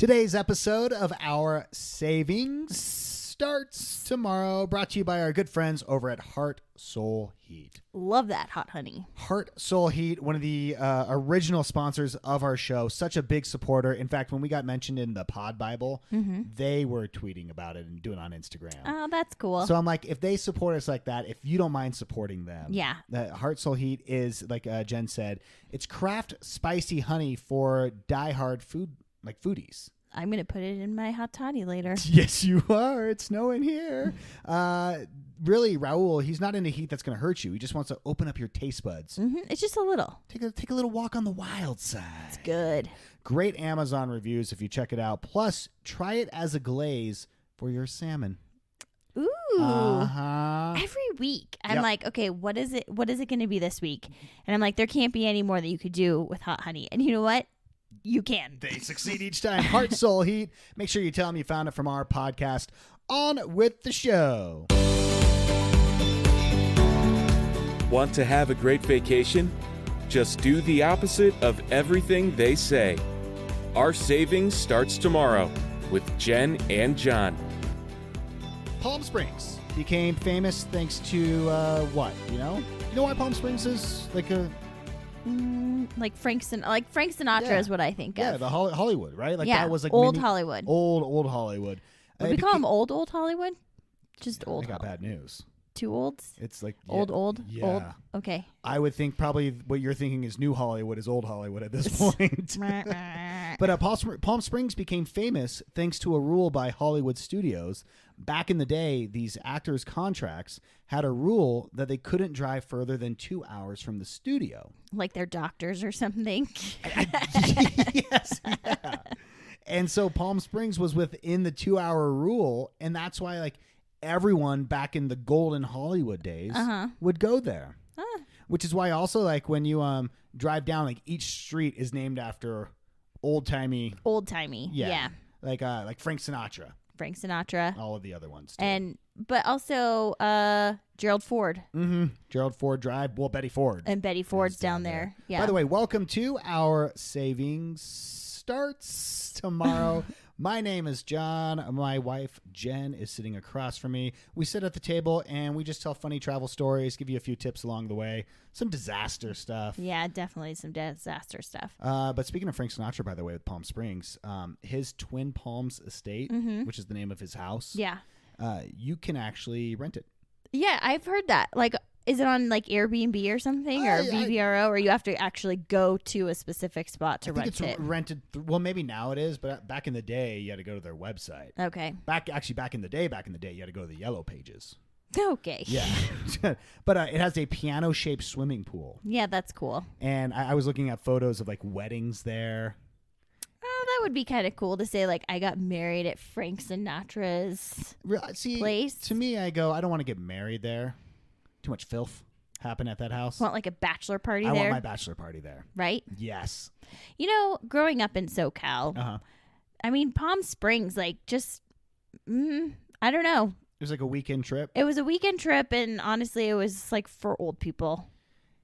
Today's episode of Our Savings starts tomorrow, brought to you by our good friends over at Heart Soul Heat. Love that hot honey. Heart Soul Heat, one of the original sponsors of our show, such a big supporter. In fact, when we got mentioned in the Pod Bible, they were tweeting about it and doing it on Instagram. Oh, that's cool. So I'm like, if they support us like that, if you don't mind supporting them. Yeah. The Heart Soul Heat is, like Jen said, it's craft spicy honey for diehard foodies. I'm going to put it in my hot toddy later. Yes, you are. It's snowing here. Really, Raul, he's not into heat that's going to hurt you. He just wants to open up your taste buds. It's just a little. Take a little walk on the wild side. It's good. Great Amazon reviews if you check it out. Plus, try it as a glaze for your salmon. Ooh. Uh-huh. Every week, I'm like, okay, what is it going to be this week? And I'm like, there can't be any more that you could do with hot honey. And you know what? You can. They succeed each time. Heart Soul Heat. Make sure you tell them you found it from our podcast. On with the show. Want to have a great vacation? Just do the opposite of everything they say. Our savings starts tomorrow with Jen and Jon. Palm Springs became famous thanks to what? You know why Palm Springs is like a like Frank Sinatra is what I think of. Yeah, the Hollywood, right? Like that was like old Hollywood. Old Hollywood. Would we call them old Hollywood? Just old. I got bad news. Two olds? It's like old. Yeah. Old. Okay. I would think probably what you're thinking is New Hollywood is Old Hollywood at this point. But Palm Springs became famous thanks to a rule by Hollywood studios. Back in the day, these actors' contracts had a rule that they couldn't drive further than 2 hours from the studio. Like they're doctors or something. Yes, yeah. And so Palm Springs was within the 2-hour rule, and that's why like everyone back in the golden Hollywood days would go there. Which is why also like when you drive down, like each street is named after old-timey. Yeah. Like Frank Sinatra. All of the other ones too. But also Gerald Ford. Gerald Ford Drive. Well, Betty Ford. And Betty Ford's down there. Yeah. By the way, welcome to Our Savings starts tomorrow. My name is Jon. My wife, Jen, is sitting across from me. We sit at the table and we just tell funny travel stories, give you a few tips along the way, some disaster stuff. Yeah, definitely some disaster stuff. But speaking of Frank Sinatra, by the way, with Palm Springs, his Twin Palms estate, which is the name of his house, you can actually rent it. Yeah, I've heard that. Like, is it on like Airbnb or something or VVRO, or you have to actually go to a specific spot to rent it? It's rented. Well, maybe now it is, but back in the day, you had to go to their website. Okay. Back in the day, you had to go to the Yellow Pages. Okay. Yeah. But it has a piano-shaped swimming pool. Yeah, that's cool. And I was looking at photos of like weddings there. Oh, that would be kind of cool to say, like, I got married at Frank Sinatra's place. To me, I don't want to get married there. Too much filth happen at that house. Want like a bachelor party there? I want my bachelor party there. Right? Yes. You know, growing up in SoCal, I mean, Palm Springs, like, just, I don't know. It was like a weekend trip. It was a weekend trip, and honestly, it was like for old people.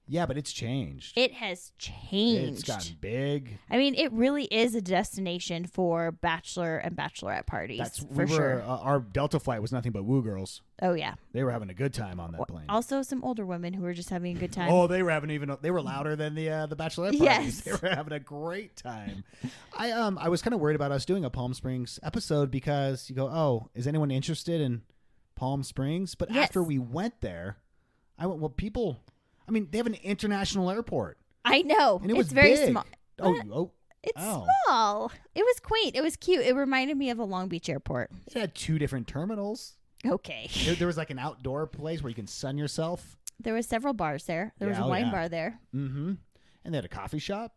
Yeah, but it's changed. It has changed. It's gotten big. I mean, it really is a destination for bachelor and bachelorette parties. Sure. Our Delta flight was nothing but woo girls. Oh, yeah. They were having a good time on that plane. Also, some older women who were just having a good time. Oh, they were louder than the bachelorette parties. Yes. They were having a great time. I was kind of worried about us doing a Palm Springs episode because you go, oh, is anyone interested in Palm Springs? But after we went there, I went, well, people... I mean, they have an international airport. I know. And it's very big. small. It's small. It was quaint. It was cute. It reminded me of a Long Beach airport. It had 2 different terminals. Okay. There was like an outdoor place where you can sun yourself. There was several bars there. There was a wine bar there. Mm-hmm. And they had a coffee shop.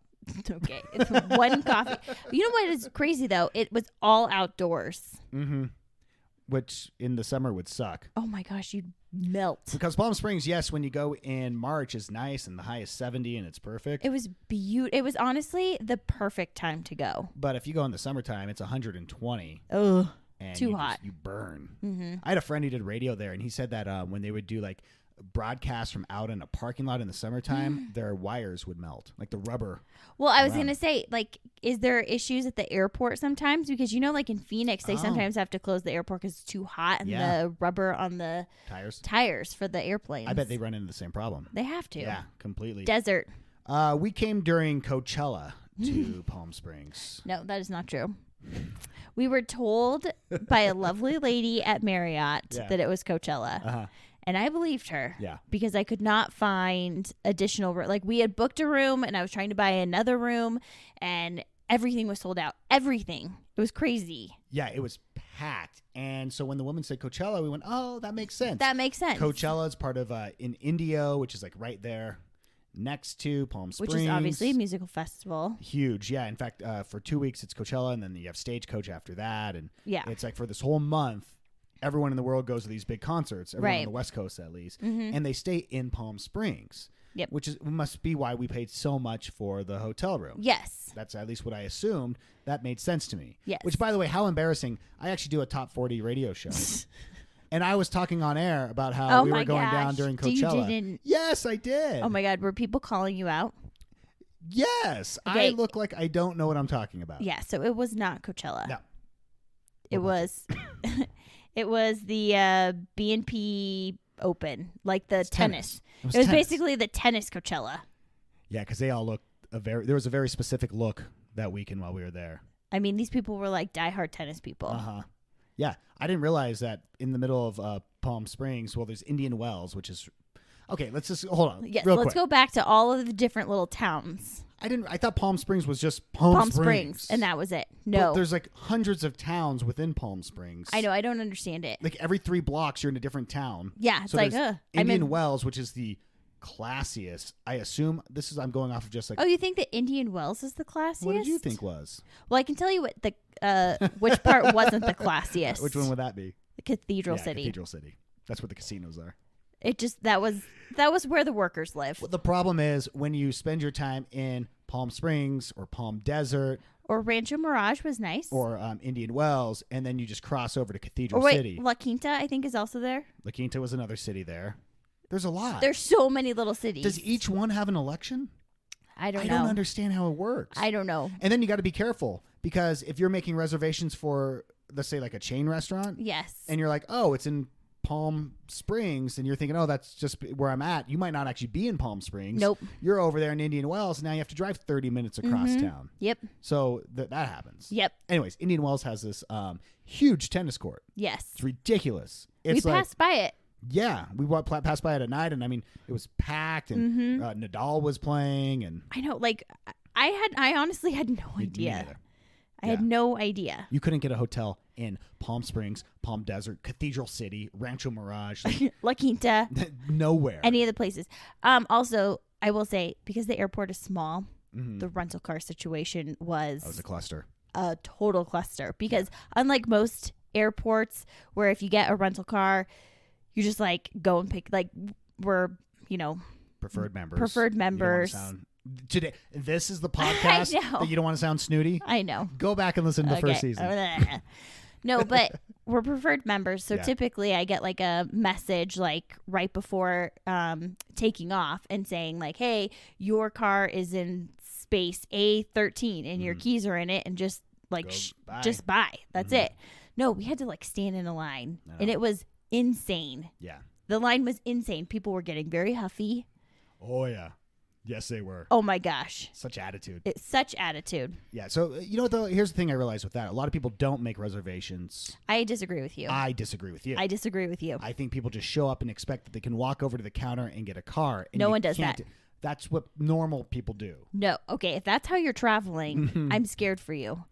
Okay. It's one coffee. You know what is crazy, though? It was all outdoors. Mm-hmm. Which in the summer would suck. Oh, my gosh. You'd melt. Because Palm Springs, yes, when you go in March is nice and the high is 70 and it's perfect. It was beautiful. It was honestly the perfect time to go. But if you go in the summertime, it's 120. Ugh. And too hot. You burn. Mm-hmm. I had a friend who did radio there, and he said that when they would do like broadcast from out in a parking lot in the summertime, their wires would melt, like the rubber. Well, I was going to say, like, is there issues at the airport sometimes? Because, like in Phoenix, they sometimes have to close the airport because it's too hot and the rubber on the tires for the airplanes. I bet they run into the same problem. They have to. Yeah, completely. Desert. We came during Coachella to Palm Springs. No, that is not true. We were told by a lovely lady at Marriott that it was Coachella. Uh-huh. And I believed her. Yeah. Because I could not find additional like we had booked a room and I was trying to buy another room and everything was sold out. Everything. It was crazy. Yeah, it was packed. And so when the woman said Coachella, we went, "Oh, that makes sense." That makes sense. Coachella is part of in Indio, which is like right there next to Palm Springs. Which is obviously a musical festival. Huge. Yeah. In fact, for 2 weeks it's Coachella and then you have Stagecoach after that. And it's like for this whole month, everyone in the world goes to these big concerts, everyone on the West Coast at least, and they stay in Palm Springs, which must be why we paid so much for the hotel room. Yes. That's at least what I assumed. That made sense to me. Yes. Which, by the way, how embarrassing. I actually do a top 40 radio show. And I was talking on air about how we were going down during Coachella. You didn't. Yes, I did. Oh, my God. Were people calling you out? Yes. Okay. I look like I don't know what I'm talking about. Yeah, so it was not Coachella. No. It was... It was the BNP Open, like the tennis. It was basically the tennis Coachella. Yeah, because they all looked there was a very specific look that weekend while we were there. I mean, these people were like diehard tennis people. Uh-huh. Yeah, I didn't realize that in the middle of Palm Springs, there's Indian Wells, which is... Okay, let's just... Hold on. Yes, real let's quick. go back to all of the different little towns. I thought Palm Springs was just Palm Springs. And that was it. No. But there's like hundreds of towns within Palm Springs. I know. I don't understand it. Like every 3 blocks, you're in a different town. Yeah. It's so like, Indian Wells, which is the classiest. I assume I'm going off of just like... Oh, you think that Indian Wells is the classiest? What did you think was? Well, I can tell you what which part wasn't the classiest. Which one would that be? The Cathedral City. Cathedral City. That's where the casinos are. It just... That was where the workers live. Well, the problem is when you spend your time in Palm Springs or Palm Desert or Rancho Mirage was nice, or Indian Wells, and then you just cross over to Cathedral City. La Quinta I think is also there. La Quinta was another city there. There's a lot. There's so many little cities. Does each one have an election? I don't know. I don't understand how it works. I don't know. And then you got to be careful because if you're making reservations for, let's say, like a chain restaurant, yes, and you're like, oh, it's in Palm Springs, and you're thinking, oh, that's just where I'm at. You might not actually be in Palm Springs. Nope. You're over there in Indian Wells, and now you have to drive 30 minutes across town. Yep. So that happens. Yep. Anyways, Indian Wells has this huge tennis court. Yes. It's ridiculous. We passed by it. Yeah, we passed by it at night, and I mean, it was packed, and Nadal was playing, and I know, like, I honestly had no idea. I had no idea. You couldn't get a hotel in Palm Springs, Palm Desert, Cathedral City, Rancho Mirage, La Quinta, nowhere. Any of the places. Also, I will say, because the airport is small, the rental car situation was a cluster, a total cluster. Because unlike most airports, where if you get a rental car, you just like go and pick, like we're preferred members. Today, this is the podcast that you don't want to sound snooty. I know. Go back and listen to the first season. No, but we're preferred members, so typically I get like a message like right before taking off and saying like, "Hey, your car is in space A13 and your keys are in it, and just like just buy." That's it. No, we had to like stand in a line, and it was insane. Yeah, the line was insane. People were getting very huffy. Oh yeah. Yes, they were. Oh, my gosh. Such attitude. Such attitude. Yeah. So, you know what, though? Here's the thing I realized with that. A lot of people don't make reservations. I disagree with you. I disagree with you. I think people just show up and expect that they can walk over to the counter and get a car. And no one does that. That's what normal people do. No. Okay. If that's how you're traveling, I'm scared for you.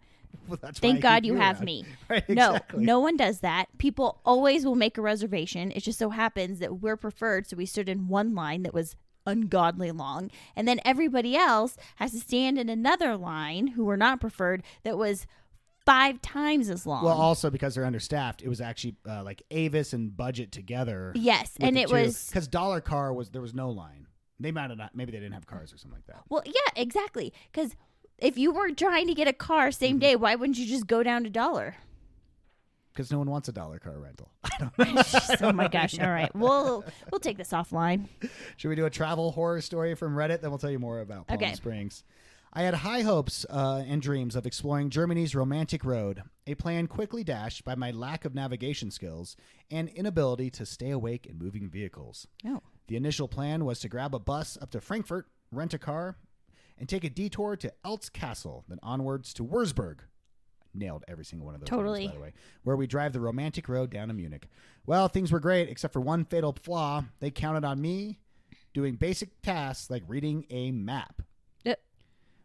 Well, that's Thank God you have me. Right, exactly. No one does that. People always will make a reservation. It just so happens that we're preferred, so we stood in one line that was ungodly long, and then everybody else has to stand in another line who were not preferred that was 5 times as long. Well, also because they're understaffed, it was actually like Avis and Budget together. Yes, and it was because Dollar Car there was no line. They might have not. Maybe they didn't have cars or something like that. Well, yeah, exactly. Because if you were trying to get a car same day, why wouldn't you just go down to Dollar? because no one wants a dollar car rental. Oh my gosh. All right. We'll take this offline. Should we do a travel horror story from Reddit? Then we'll tell you more about Palm Springs. I had high hopes and dreams of exploring Germany's romantic road, a plan quickly dashed by my lack of navigation skills and inability to stay awake in moving vehicles. Oh. The initial plan was to grab a bus up to Frankfurt, rent a car, and take a detour to Eltz Castle, then onwards to Würzburg. Nailed every single one of those totally names, by the way, where we drive the romantic road down to Munich. Well, things were great, except for one fatal flaw. They counted on me doing basic tasks like reading a map.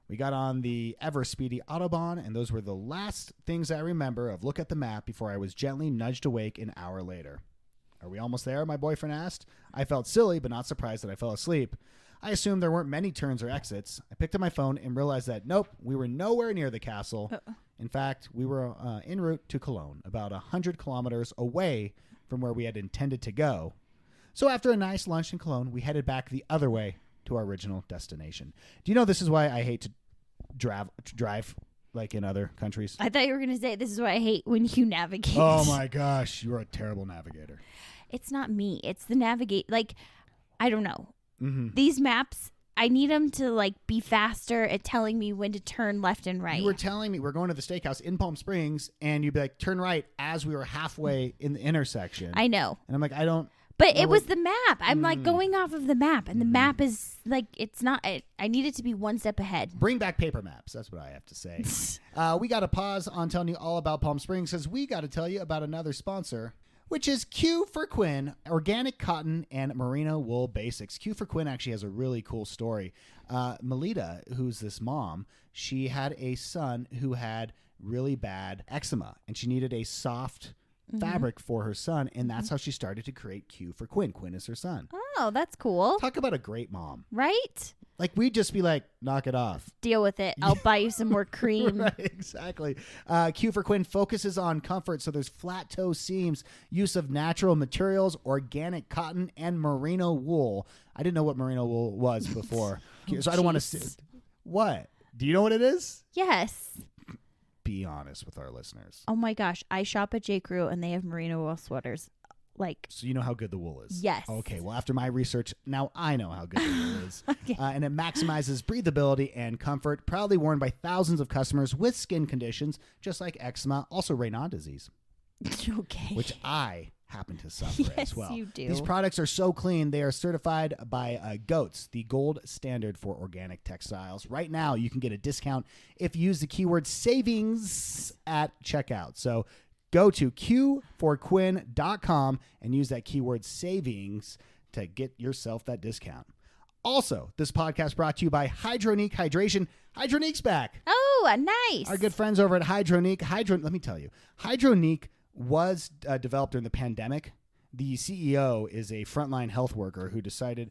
We got on the ever-speedy Autobahn, and those were the last things I remember of look at the map before I was gently nudged awake an hour later. Are we almost there? My boyfriend asked. I felt silly, but not surprised that I fell asleep. I assumed there weren't many turns or exits. I picked up my phone and realized that, nope, we were nowhere near the castle. In fact, we were en route to Cologne, about 100 kilometers away from where we had intended to go. So after a nice lunch in Cologne, we headed back the other way to our original destination. Do you know this is why I hate to drive like in other countries? I thought you were going to say this is why I hate when you navigate. Oh my gosh, you're a terrible navigator. It's not me. It's the navigate. Like, I don't know. Mm-hmm. These maps, I need them to like be faster at telling me when to turn left and right. You were telling me we're going to the Steakhouse in Palm Springs, and you'd be like, turn right as we were halfway in the intersection. I know. And I'm like, I don't. But it was the map. I'm like going off of the map, and the map is like, it's not. I need it to be one step ahead. Bring back paper maps. That's what I have to say. We got to pause on telling you all about Palm Springs because we got to tell you about another sponsor, which is Q for Quinn, organic cotton and merino wool basics. Q for Quinn actually has a really cool story. Melita, who's this mom, she had a son who had really bad eczema, and she needed a soft fabric for her son, and that's how she started to create Q for Quinn. Quinn is her son. Oh, that's cool. Talk about a great mom. Right? Like, we'd just be like, knock it off. Deal with it. I'll buy you some more cream. Right, exactly. Q for Quinn focuses on comfort, so there's flat toe seams, use of natural materials, organic cotton, and merino wool. I didn't know what merino wool was before, so I don't want to... What? Do you know what it is? Yes. Be honest with our listeners. Oh my gosh, I shop at J. Crew and they have merino wool sweaters. Like, so you know how good the wool is? Yes. Okay, well, after my research, now I know how good the wool is. Okay. And it maximizes breathability and comfort, proudly worn by thousands of customers with skin conditions, just like eczema, also Raynaud disease. Okay. Which I happen to suffer as well. Yes, you do. These products are so clean. They are certified by GOATS, the gold standard for organic textiles. Right now, you can get a discount if you use the keyword savings at checkout. So go to q4quinn.com and use that keyword savings to get yourself that discount. Also, this podcast brought to you by Hydronique Hydration. Hydronique's back. Oh, nice. Our good friends over at Hydronique. Let me tell you, Hydronique was developed during the pandemic. The CEO is a frontline health worker who started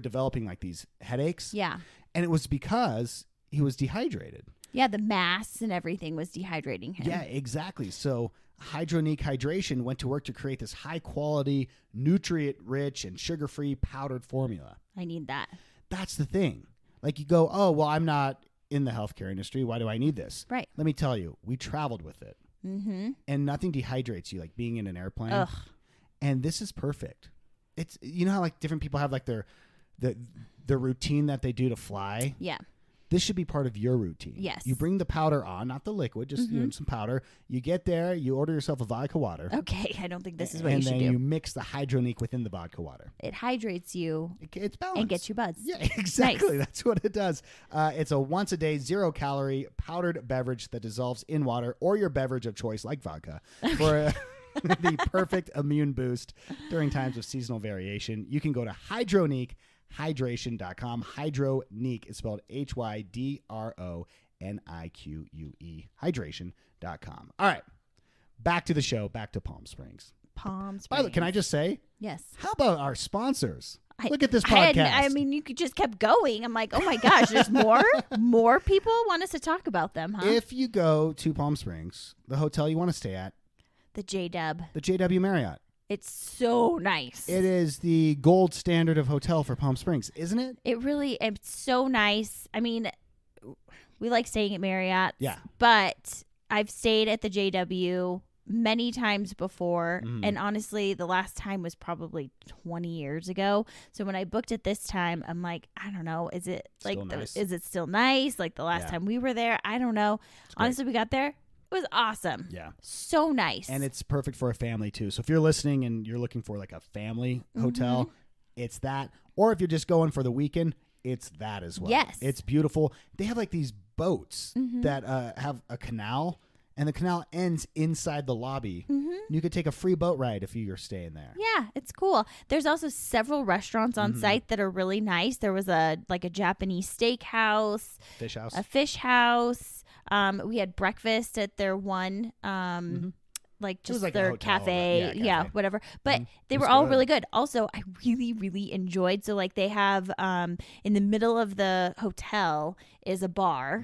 developing like these headaches. Yeah. And it was because he was dehydrated. Yeah, the mass and everything was dehydrating him. Yeah, exactly. So Hydronique Hydration went to work to create this high quality, nutrient rich and sugar-free powdered formula. I need that. That's the thing. Like you go, oh, well, I'm not in the healthcare industry. Why do I need this? Right. Let me tell you, we traveled with it. Mm-hmm. And nothing dehydrates you like being in an airplane. Ugh. And this is perfect. It's, you know how like different people have like their routine that they do to fly? Yeah. This should be part of your routine. Yes. You bring the powder on, not the liquid, just some powder. You get there, you order yourself a vodka water. Okay, I don't think this is what you should do. And then you mix the Hydronique within the vodka water. It hydrates you. It's balanced. And gets you buzzed. Yeah, exactly. Nice. That's what it does. It's a once-a-day, zero-calorie powdered beverage that dissolves in water or your beverage of choice, like vodka, for the perfect immune boost during times of seasonal variation. You can go to hydroniquehydration.com. Hydronique is spelled HYDRONIQUE. Hydration.com. All right. Back to the show. Back to Palm Springs. Palm Springs. By the way, can I just say? Yes. How about our sponsors? Look at this podcast. I mean, you could just kept going. I'm like, oh my gosh, there's more? More people want us to talk about them, huh? If you go to Palm Springs, the hotel you want to stay at, the JW Mariott. It's so nice. It is the gold standard of hotel for Palm Springs, isn't it? It's so nice. I mean, we like staying at Marriott. Yeah. But I've stayed at the JW many times before, and honestly, the last time was probably 20 years ago. So when I booked it this time, I'm like, I don't know, is it like is it still nice? Like the last time we were there, I don't know. Honestly, we got there. It was awesome. Yeah. So nice. And it's perfect for a family too. So if you're listening and you're looking for like a family hotel, it's that. Or if you're just going for the weekend, it's that as well. Yes. It's beautiful. They have like these boats that have a canal, and the canal ends inside the lobby. You could take a free boat ride if you're staying there. Yeah, it's cool. There's also several restaurants on site that are really nice. There was a Japanese steakhouse, a fish house. We had breakfast at their one, like just like their cafe, whatever. But they were all really good. Also, I really, really enjoyed. So like they have in the middle of the hotel is a bar.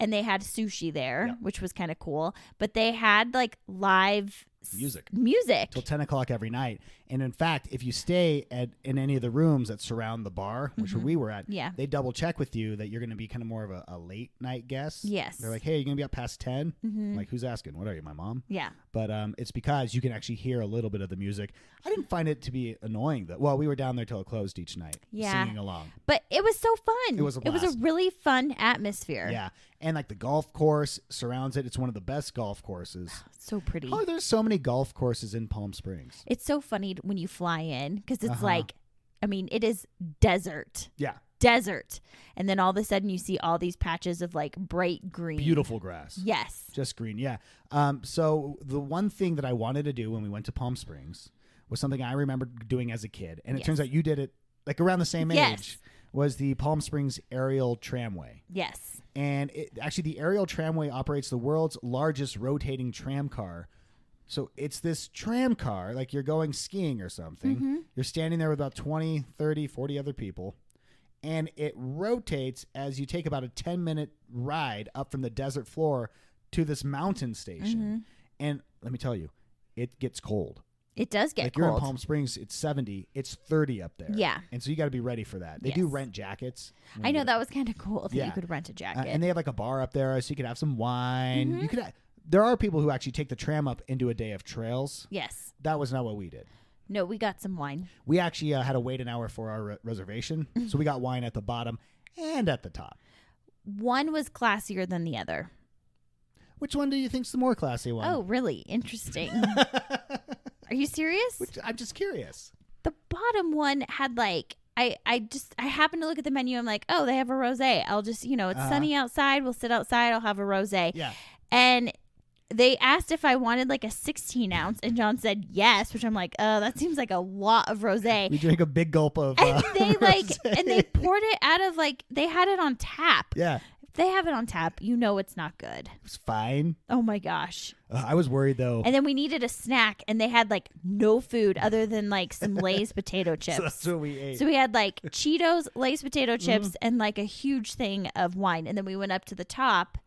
And they had sushi there, which was kind of cool. But they had like live music till 10 o'clock every night. And in fact, if you stay in any of the rooms that surround the bar, which we were at, they double check with you that you're going to be kind of more of a late night guest. Yes. They're like, hey, you're going to be up past 10? Like, who's asking? What are you, my mom? Yeah. But it's because you can actually hear a little bit of the music. I didn't find it to be annoying. Well, we were down there till it closed each night, singing along. But it was so fun. It was a blast. It was a really fun atmosphere. Yeah. And like the golf course surrounds it. It's one of the best golf courses. So pretty. Oh, there's so many golf courses in Palm Springs. It's so funny when you fly in because it's like, I mean, it is desert. Yeah. Desert. And then all of a sudden you see all these patches of like bright green. Beautiful grass. Yes. Just green. Yeah. So the one thing that I wanted to do when we went to Palm Springs was something I remember doing as a kid. And it turns out you did it like around the same age. Was the Palm Springs Aerial Tramway. Yes. And actually the Aerial Tramway operates the world's largest rotating tram car. So it's this tram car, like you're going skiing or something. You're standing there with about 20, 30, 40 other people. And it rotates as you take about a 10-minute ride up from the desert floor to this mountain station. And let me tell you, it gets cold. It does get like cold. You're in Palm Springs, it's 70. It's 30 up there. Yeah. And so you got to be ready for that. They do rent jackets. I know, that was kind of cool that you could rent a jacket. And they have like a bar up there so you could have some wine. You could. There are people who actually take the tram up into a day of trails. Yes. That was not what we did. No, we got some wine. We actually had to wait an hour for our reservation. So we got wine at the bottom and at the top. One was classier than the other. Which one do you think's the more classy one? Oh, really? Interesting. Are you serious? I'm just curious. The bottom one had like, I happened to look at the menu. I'm like, oh, they have a rosé. I'll just, it's sunny outside. We'll sit outside. I'll have a rosé. Yeah. And they asked if I wanted like a 16 ounce, and John said yes, which I'm like, oh, that seems like a lot of rosé. We drank a big gulp of and they rosé. and they poured it out of like, they had it on tap. Yeah. If they have it on tap, it's not good. It was fine. Oh my gosh. I was worried though. And then we needed a snack, and they had like no food other than like some Lay's potato chips. So that's what we ate. So we had like Cheetos, Lay's potato chips, and like a huge thing of wine. And then we went up to the top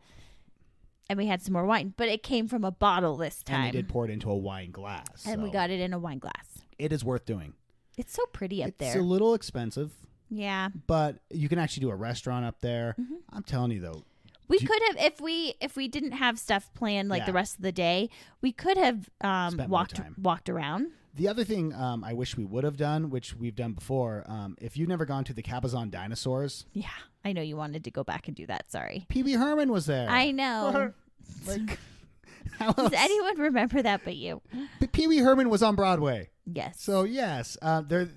and we had some more wine, but it came from a bottle this time. And they did pour it into a wine glass. And we got it in a wine glass. It is worth doing. It's so pretty up there. It's a little expensive. Yeah. But you can actually do a restaurant up there. I'm telling you though. We could have, if we didn't have stuff planned like the rest of the day, we could have walked around. The other thing I wish we would have done, which we've done before, if you've never gone to the Cabazon Dinosaurs. Yeah, I know you wanted to go back and do that. Sorry. Pee Wee Herman was there. I know. Like, how else? Does anyone remember that but you? Pee Wee Herman was on Broadway. Yes. So yes, there's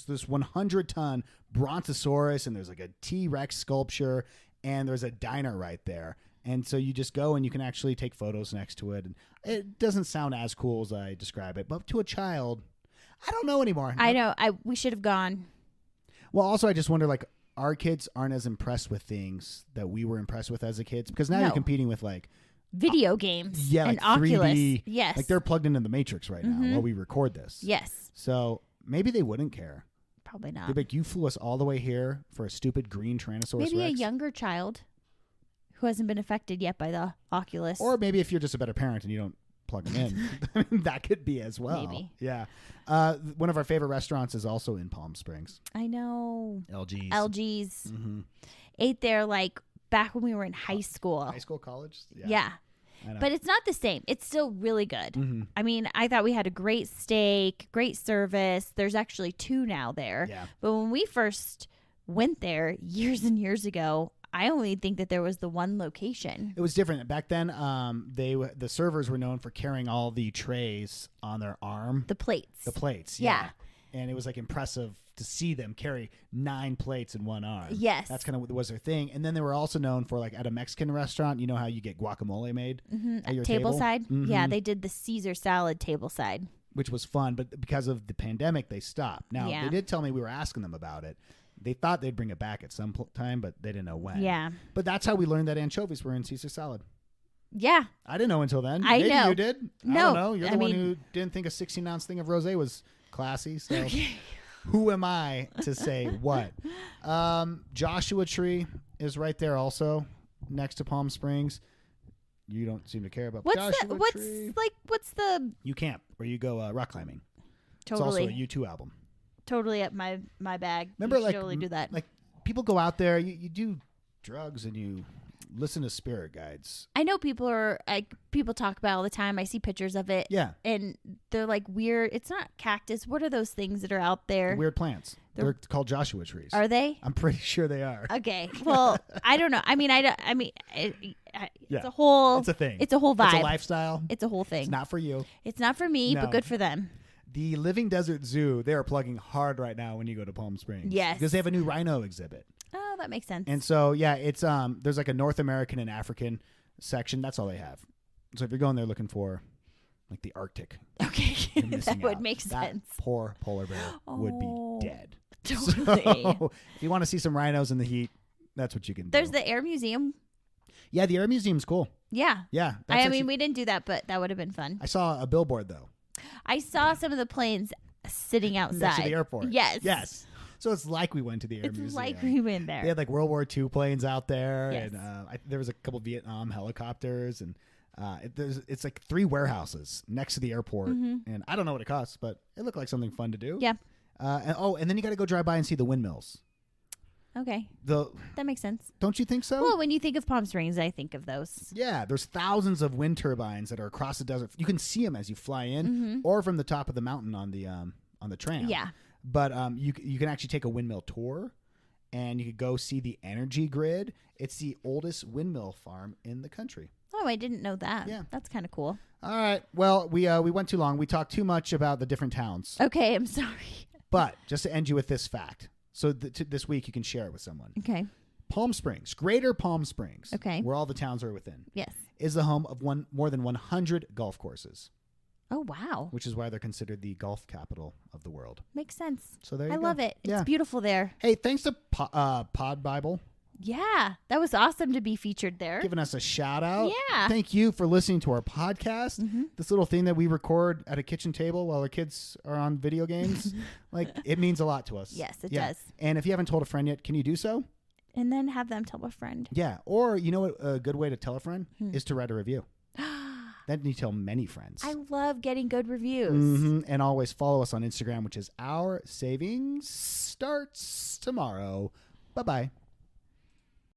this 100-ton Brontosaurus, and there's like a T-Rex sculpture, and there's a diner right there. And so you just go and you can actually take photos next to it. And it doesn't sound as cool as I describe it, but to a child, I don't know anymore. I know. We should have gone. Well, also, I just wonder, like, our kids aren't as impressed with things that we were impressed with as a kids, because now you're competing with like video games like and Oculus. 3D. Yes. Like they're plugged into the Matrix right now while we record this. Yes. So maybe they wouldn't care. Probably not. They'd be like, you flew us all the way here for a stupid green Tyrannosaurus Maybe Rex. a younger child who hasn't been affected yet by the Oculus. Or maybe if you're just a better parent and you don't plug them in, I mean, that could be as well. Maybe. Yeah. One of our favorite restaurants is also in Palm Springs. I know. LG's. Ate there like back when we were in high school. High school, college? Yeah. But it's not the same. It's still really good. I mean, I thought we had a great steak, great service. There's actually 2 now there. Yeah. But when we first went there years and years ago, I only think that there was the one location. It was different back then. The servers were known for carrying all the trays on their arm. The plates. The plates. Yeah. And it was like impressive to see them carry 9 plates in one arm. Yes. That's kind of what was their thing. And then they were also known for, like, at a Mexican restaurant, you know how you get guacamole made at your table? Tableside? Yeah, they did the Caesar salad tableside. Which was fun, but because of the pandemic, they stopped. Now, they did tell me, we were asking them about it. They thought they'd bring it back at some time, but they didn't know when. Yeah. But that's how we learned that anchovies were in Caesar salad. Yeah. I didn't know until then. Maybe know. You did? No. I don't know. You're the one who didn't think a 16-ounce thing of rosé was classy, so who am I to say what? Joshua Tree is right there also, next to Palm Springs. You don't seem to care about Joshua Tree. What's the... You camp, or you go rock climbing. Totally. It's also a U2 album. Totally up my bag. Remember, you totally do that. Like, people go out there, you do drugs and you listen to spirit guides. I know people talk about it all the time. I see pictures of it. Yeah. And they're like weird. It's not cactus. What are those things that are out there? Weird plants. They're called Joshua trees. Are they? I'm pretty sure they are. Okay. Well, I don't know. I mean, it's a whole... It's a thing. It's a whole vibe. It's a lifestyle. It's a whole thing. It's not for you. It's not for me, but good for them. The Living Desert Zoo, they are plugging hard right now when you go to Palm Springs. Yes. Because they have a new rhino exhibit. Oh, that makes sense. And so, yeah, it's there's like a North American and African section. That's all they have. So if you're going there looking for like the Arctic, okay, that would make that sense. Poor polar bear would be dead. Totally. So, if you want to see some rhinos in the heat, that's what you can do. There's the Air Museum. Yeah, the Air Museum's cool. Yeah. Yeah. I mean, we didn't do that, but that would have been fun. I saw a billboard, though. I saw some of the planes sitting outside. Next to the airport. Yes. Yes. So it's like we went to the Air Museum. It's like we went there. They had like World War II planes out there. Yes. And there was a couple Vietnam helicopters. And it's like 3 warehouses next to the airport. And I don't know what it costs, but it looked like something fun to do. Yeah. And then you got to go drive by and see the windmills. Okay. That makes sense. Don't you think so? Well, when you think of Palm Springs, I think of those. Yeah, there's thousands of wind turbines that are across the desert. You can see them as you fly in, or from the top of the mountain on the tram. Yeah. But you can actually take a windmill tour, and you could go see the energy grid. It's the oldest windmill farm in the country. Oh, I didn't know that. Yeah. That's kind of cool. All right. Well, we went too long. We talked too much about the different towns. Okay, I'm sorry. But just to end you with this fact. So this week you can share it with someone. Okay. Palm Springs, Greater Palm Springs, okay, where all the towns are within, yes, is the home of more than 100 golf courses. Oh, wow. Which is why they're considered the golf capital of the world. Makes sense. So there you go. I love it. Yeah. It's beautiful there. Hey, thanks to Pod Bible. Yeah, that was awesome to be featured there. Giving us a shout out. Yeah. Thank you for listening to our podcast. This little thing that we record at a kitchen table while the kids are on video games, like it means a lot to us. Yes, it does. And if you haven't told a friend yet, can you do so? And then have them tell a friend. Yeah. Or you know what a good way to tell a friend is to write a review. Then you tell many friends. I love getting good reviews. And always follow us on Instagram, which is Our Savings Starts Tomorrow. Bye-bye.